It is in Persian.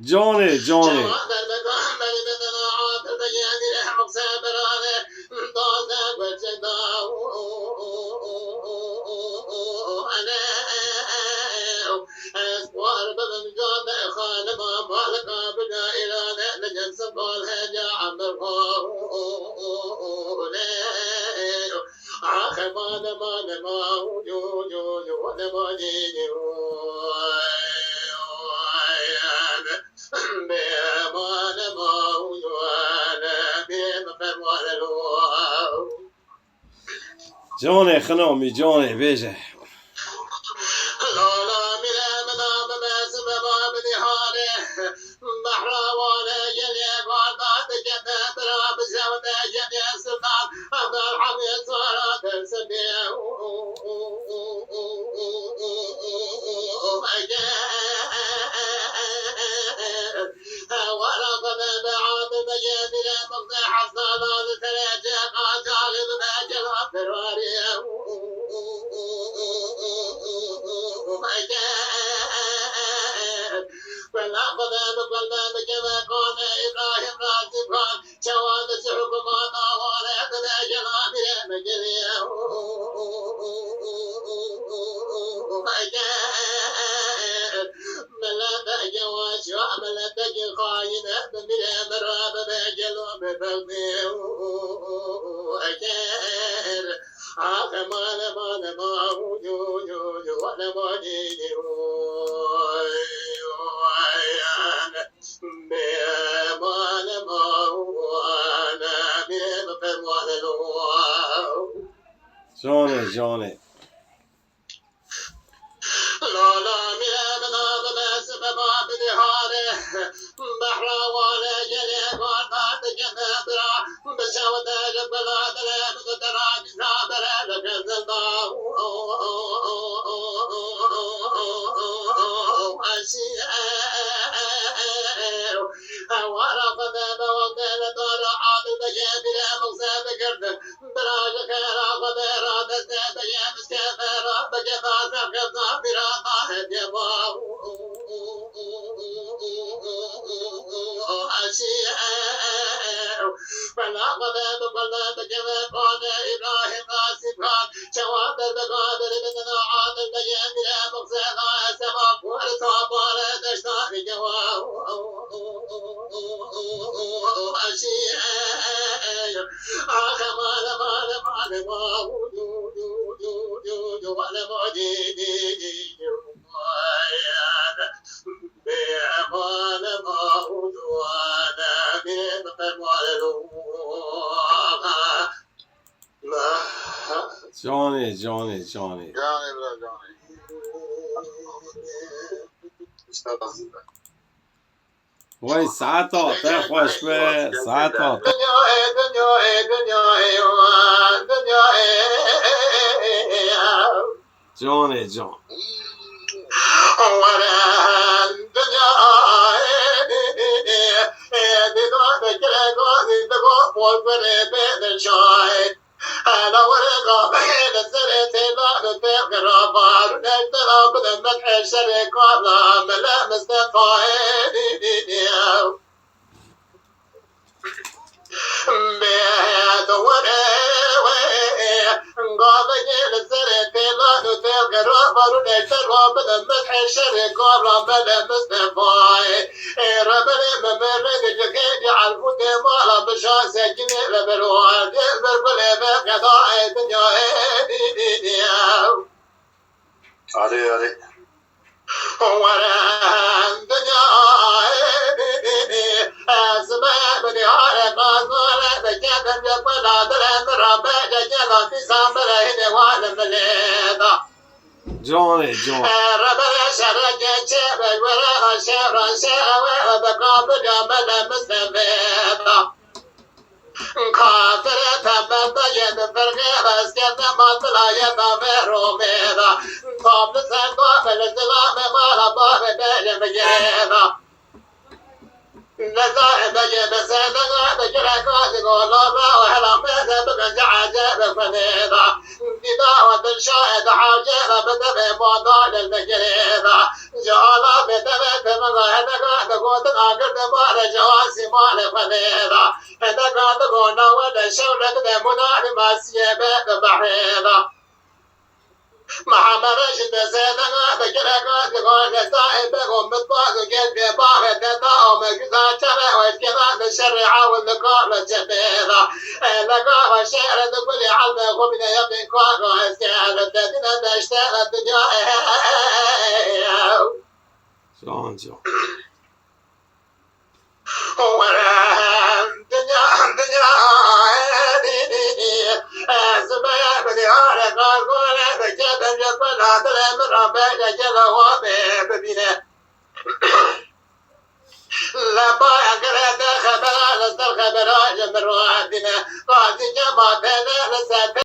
جانه جانه جانه خنامی جانه بیجه جانه جانه جانه جانه جانه وای ساعتا تا خوش به ساعتا جانه جان جانه جان لذاهب بسيدنا بجركات الله وهلا ماذا بك جعجاب فنيدا بداوة الشاهد حاجر بدم موضوع المجريدا جعل بدم مغاهدك تقول تناقر دمار جواسي مال فنيدا هدك تقول نوال شورك دمنا لمسيبك بحريدا محمد رشد سيدنا بجركات تقول نتائب ومطاق قلبي باغ تداو مجزا جرى واتكنا الشرع والنقام الجبيرة لقام الشعر تقول علم غبن يقين كواغ واسكال الدين تشتغل الدنيا Sonjo. لما أقرأت خبر خبر من روادنا قاضي جماعة